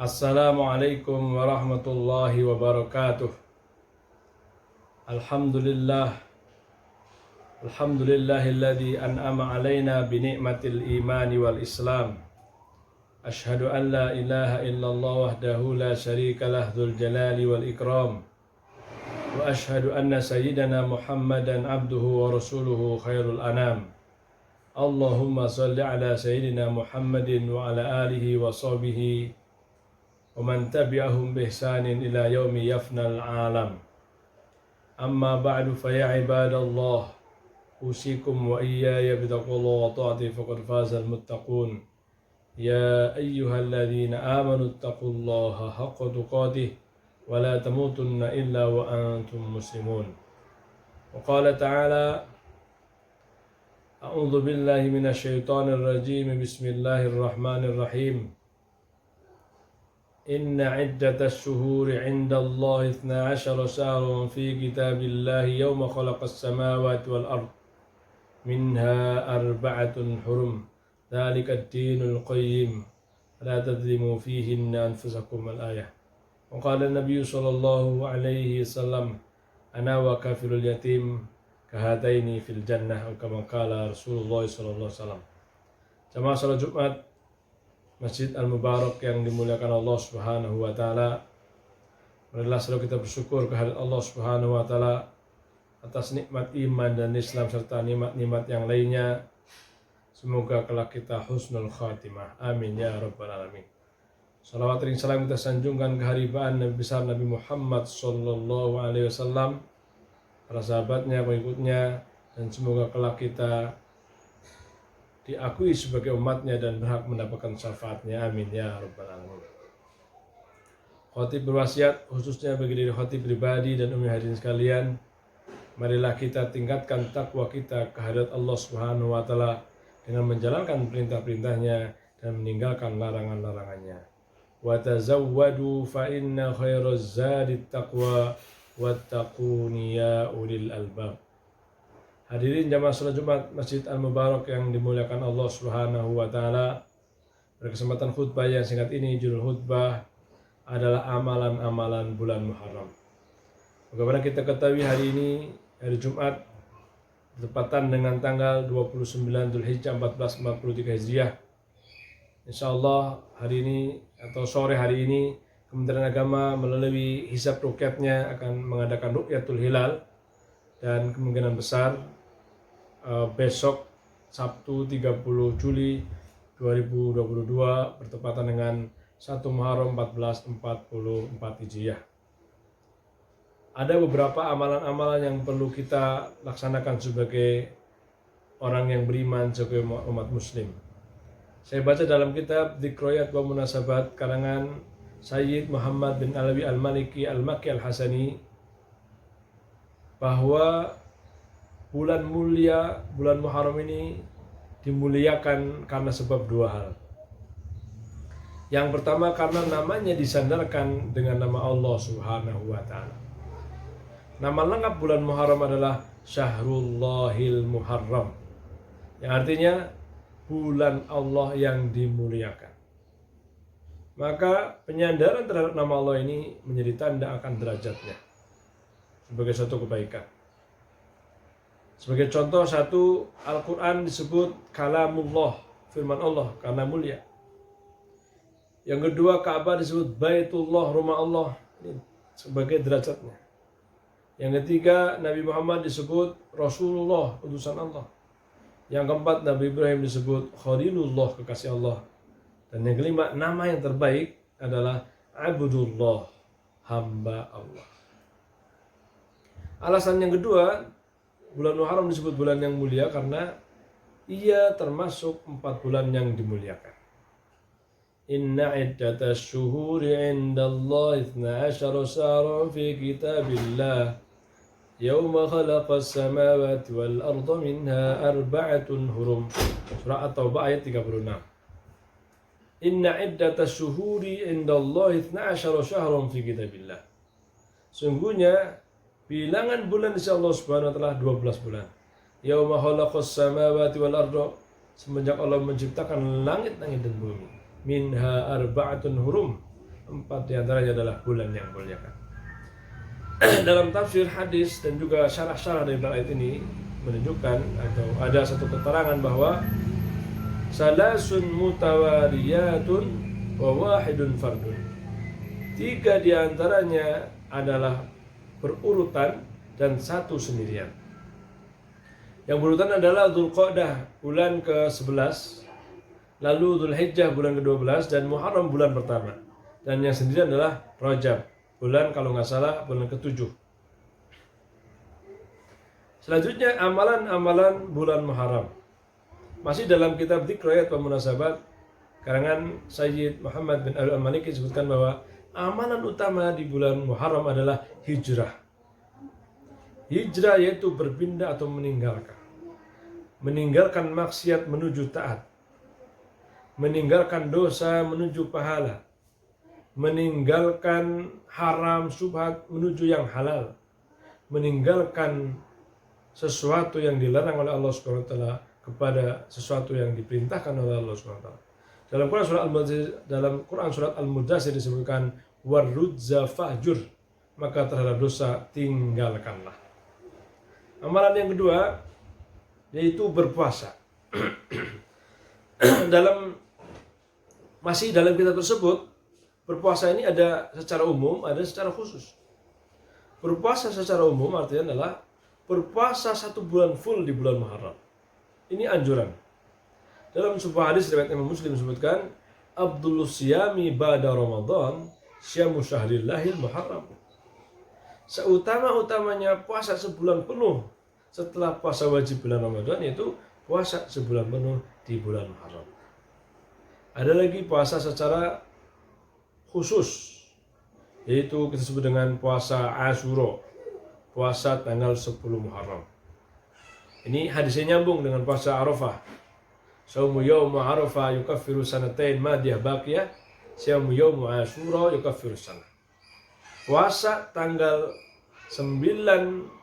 Assalamualaikum warahmatullahi wabarakatuh. Alhamdulillah. Alhamdulillahilladzi an'ama alaina bi ni'matil imani wal islam. Ashhadu an la ilaha illallah wahdahu la syarika lah dzul jalali wal ikram. Wa ashhadu anna sayyidana Muhammadan abduhu wa rasuluhu khairul anam. Allahumma salli ala sayyidina Muhammadin wa ala alihi wa sahbihi wa man tabi'ahum bi ihsanin ila yaumi yafnal alam. Amma ba'du fa ya ibadallah, usikum wa iyaya bitaqwallahi wa ta'ati faqad fazal muttaqun. Ya ayyuhalladzina amanu taqullaha haqqa tuqatih wa la tamutunna illa wa antum muslimun. Wa qala ta'ala, a'udzu billahi minasy syaithanir rajim. Bismillahirrahmanirrahim. Inna iddatas syuhuri 'inda Allah 12 syahran fi kitabillahi yawma khalaqas samawati wal ard minha arba'atun hurum dzalika ad-dinul qayyim la tadhlimu fihinna anfusakum al-ayah. Wa qala an-nabiy sallallahu alaihi wasallam, ana wa kafilul yatim kahataini fil jannah, atau kama qala Rasulullah sallallahu alaihi wasallam. Jamaah salat Jumat Masjid Al-Mubarak yang dimuliakan Allah Subhanahu wa taala. Marilah selalu kita bersyukur kehadirat Allah Subhanahu wa taala atas nikmat iman dan Islam serta nikmat-nikmat yang lainnya. Semoga kelak kita husnul khatimah. Amin ya rabbal alamin. Salawat dan salam kita sanjungkan keharibaan Nabi besar Nabi Muhammad sallallahu alaihi wasallam, para sahabatnya, pengikutnya, dan semoga kelak kita diakui sebagai umatnya dan berhak mendapatkan syafaatnya. Amin ya rabbal alamin. Khotib berwasiat khususnya bagi diri khotib pribadi dan ummi hadirin sekalian, marilah kita tingkatkan takwa kita kehadirat Allah Subhanahu wa taala dengan menjalankan perintah-perintahnya dan meninggalkan larangan-larangannya. Wa tazawwadu fa inna khairaz zadit taqwa wattaquni ya ulil albab. Hadirin jamaah salat Jumat Masjid Al-Mubarak yang dimuliakan Allah Subhanahu wa taala. Pada kesempatan khutbah yang singkat ini, judul khutbah adalah amalan-amalan bulan Muharram. Bagaimana kita ketahui hari ini hari Jumat bertepatan dengan tanggal 29 Dzulhijjah 1443 Hijriah. Insyaallah hari ini atau sore hari ini Kementerian Agama melalui hisab ruqyatnya akan mengadakan ruqyatul hilal, dan kemungkinan besar besok Sabtu 30 Juli 2022 bertepatan dengan 1 Muharram 1444 Hijriah. Ada beberapa amalan-amalan yang perlu kita laksanakan sebagai orang yang beriman, sebagai umat muslim. Saya baca dalam kitab Dzikroyat wa Munasabat karangan Sayyid Muhammad bin Alawi Al-Maliki Al-Makki Al-Hasani bahwa bulan mulia, bulan Muharram ini dimuliakan karena sebab dua hal. Yang pertama karena namanya disandarkan dengan nama Allah Subhanahu wa taala. Nama lengkap bulan Muharram adalah Syahrullahil Muharram, yang artinya bulan Allah yang dimuliakan. Maka penyandaran terhadap nama Allah ini menjadi tanda akan derajatnya sebagai suatu kebaikan. Sebagai contoh, satu, Al-Quran disebut kalamullah, firman Allah, karena mulia. Yang kedua, Ka'bah disebut Baitullah, rumah Allah, ini sebagai derajatnya. Yang ketiga, Nabi Muhammad disebut Rasulullah, utusan Allah. Yang keempat, Nabi Ibrahim disebut Khalilullah, kekasih Allah. Dan yang kelima, nama yang terbaik adalah Abdullah, hamba Allah. Alasan yang kedua, bulan Muharram disebut bulan yang mulia karena ia termasuk 4 bulan yang dimuliakan. Inna iddatas syuhuri 'inda Allah 12 syahran fi kitabillah yawma khalaqas samawati wal arda minha arba'atun hurum. Surah At-Taubah ayat 36. Inna iddatas syuhuri 'inda Allah 12 syahran fi kitabillah. Sungguhnya bilangan bulan di sisi Allah Subhanahu wa taala 12 bulan. Yauma khalaqas samawati wal arda, semenjak Allah menciptakan langit-langit dan bumi. Minha arba'atun hurum, 4 diantaranya adalah bulan yang mulia. Dalam tafsir hadis dan juga syarah-syarah dari ayat ini menunjukkan atau ada satu keterangan bahwa salasun mutawaliyatun wa wahidun fardun. 3 diantaranya adalah berurutan dan 1 sendirian. Yang berurutan adalah Dzulqa'dah bulan ke-11, lalu Dzulhijjah bulan ke-12 dan Muharram bulan pertama. Dan yang sendirian adalah Rajab bulan, kalau nggak salah, bulan ke-7. Selanjutnya amalan-amalan bulan Muharram. Masih dalam kitab Dzikrayat wa Munasabat karangan Sayyid Muhammad bin Al-Maliki disebutkan bahwa amalan utama di bulan Muharram adalah hijrah. Hijrah yaitu berpindah atau meninggalkan. Meninggalkan maksiat menuju taat. Meninggalkan dosa menuju pahala. Meninggalkan haram syubhat menuju yang halal. Meninggalkan sesuatu yang dilarang oleh Allah Subhanahu wa taala kepada sesuatu yang diperintahkan oleh Allah Subhanahu wa taala. Dalam Quran surat Al-Mudaththir disebutkan warrudza fahjur, maka terhadap dosa tinggalkanlah. Amalan yang kedua yaitu berpuasa. Masih dalam kitab tersebut, berpuasa ini ada secara umum, ada secara khusus. Berpuasa secara umum artinya adalah berpuasa 1 bulan full di bulan Muharram. Ini anjuran. Dalam sebuah hadis riwayat Imam Muslim disebutkan, Abdulus siyami ba'da Ramadan syamu syahrillahil Muharram. Seutama-utamanya puasa sebulan penuh setelah puasa wajib bulan Ramadan, yaitu puasa sebulan penuh di bulan Muharram. Ada lagi puasa secara khusus, yaitu kita sebut dengan puasa Asyura, puasa tanggal 10 Muharram. Ini hadisnya nyambung dengan puasa Arafah. Shaumu yawmu Arafah yukaffiru sanatain madiyah baqiyah, shaumu yawmu Asyura yukaffiru sanah. Puasa tanggal 9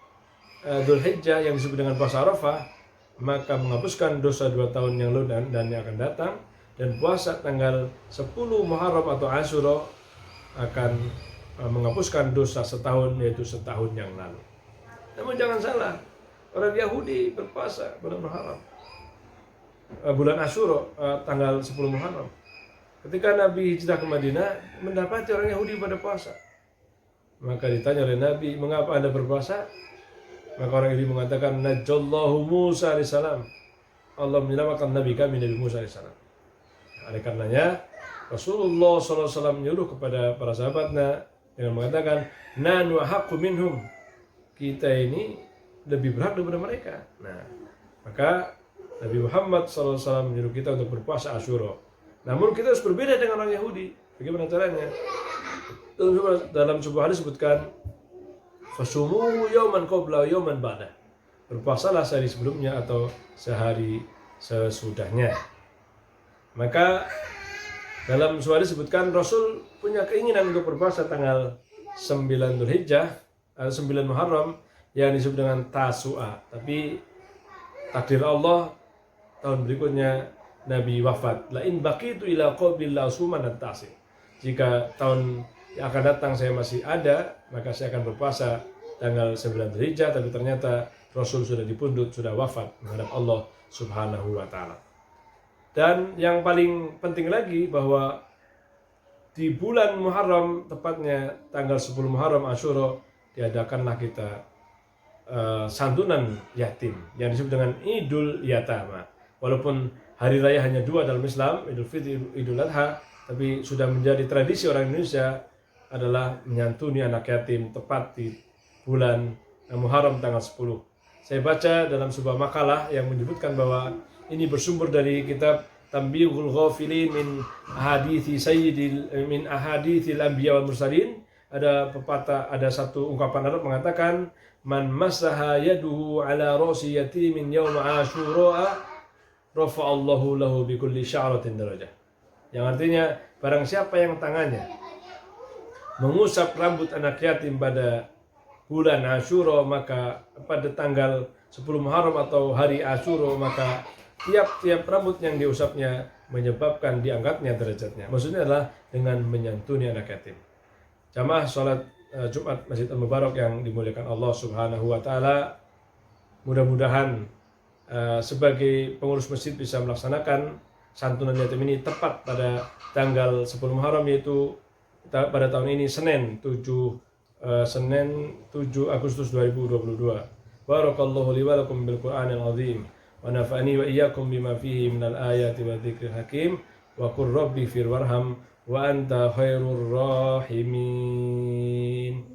Dzulhijjah yang disebut dengan puasa Arafah, maka menghapuskan dosa 2 tahun yang lalu dan yang akan datang. Dan puasa tanggal 10 Muharram atau Asyura akan menghapuskan dosa setahun, yaitu setahun yang lalu. Namun jangan salah, orang Yahudi berpuasa bulan Muharram, bulan Asyura, tanggal 10 Muharram. Ketika Nabi hijrah ke Madinah, mendapati orang Yahudi pada puasa. Maka ditanya oleh Nabi, mengapa Anda berpuasa? Maka orang Yahudi mengatakan, Najallahu Musa alaihissalam, Allah menyelamatkan Nabi kami, Nabi Musa alaihissalam. Oleh karenanya, Rasulullah SAW menyuruh kepada para sahabatnya dengan mengatakan, Nanu haqqu minhum, kita ini lebih berhak daripada mereka. Nah, maka Nabi Muhammad SAW menyuruh kita untuk berpuasa Asyura. Namun kita harus berbeda dengan orang Yahudi. Bagaimana caranya? Dalam sebuah hadis disebutkan, Fasumuhu yawman qabla yawman ba'da. Berpuasalah sehari sebelumnya atau sehari sesudahnya. Maka dalam sebuah hadis disebutkan Rasul punya keinginan untuk berpuasa tanggal 9 Dzulhijjah atau 9 Muharram yang disebut dengan Tasu'a. Tapi takdir Allah, tahun berikutnya Nabi wafat. La in baqitu ila qabil la suman at-tasi. Jika tahun yang akan datang saya masih ada, maka saya akan berpuasa tanggal 9 Dzulhijjah. Tapi ternyata Rasul sudah dipundut, sudah wafat menghadap Allah Subhanahu wa taala. Dan yang paling penting lagi bahwa di bulan Muharram, tepatnya tanggal 10 Muharram Asyura, diadakanlah kita santunan yatim yang disebut dengan Idul Yatama. Walaupun hari raya hanya 2 dalam Islam, Idul Fitri, Idul Adha, tapi sudah menjadi tradisi orang Indonesia adalah menyantuni anak yatim tepat di bulan Muharram tanggal 10. Saya baca dalam sebuah makalah yang menyebutkan bahwa ini bersumber dari kitab Tanbihul Ghafilin min ahadithil anbiya wal mursalin. Ada pepatah, ada satu ungkapan Arab mengatakan, man masaha yaduhu ala ra'si yatimin yawma Asyura rafa'allahu lahu bikulli sya'ratin darajah. Yang artinya, barang siapa yang tangannya mengusap rambut anak yatim pada bulan Asyura, maka pada tanggal 10 Muharram atau hari Asyura, maka tiap-tiap rambut yang diusapnya menyebabkan diangkatnya derajatnya. Maksudnya adalah dengan menyantuni anak yatim. Jamaah sholat Jumat Masjid Al-Mubarak yang dimuliakan Allah Subhanahu wa Ta'ala, mudah-mudahan sebagai pengurus masjid bisa melaksanakan santunan yatim ini tepat pada tanggal 10 Muharram, yaitu pada tahun ini Senin 7 Agustus 2022. Barakallahu li wa lakum bil Qur'anil azim wa nafa'ani wa iyyakum bima fihi minal ayati wa dzikril hakim wa qur rabbi fir warham wa anta khairur rahimin.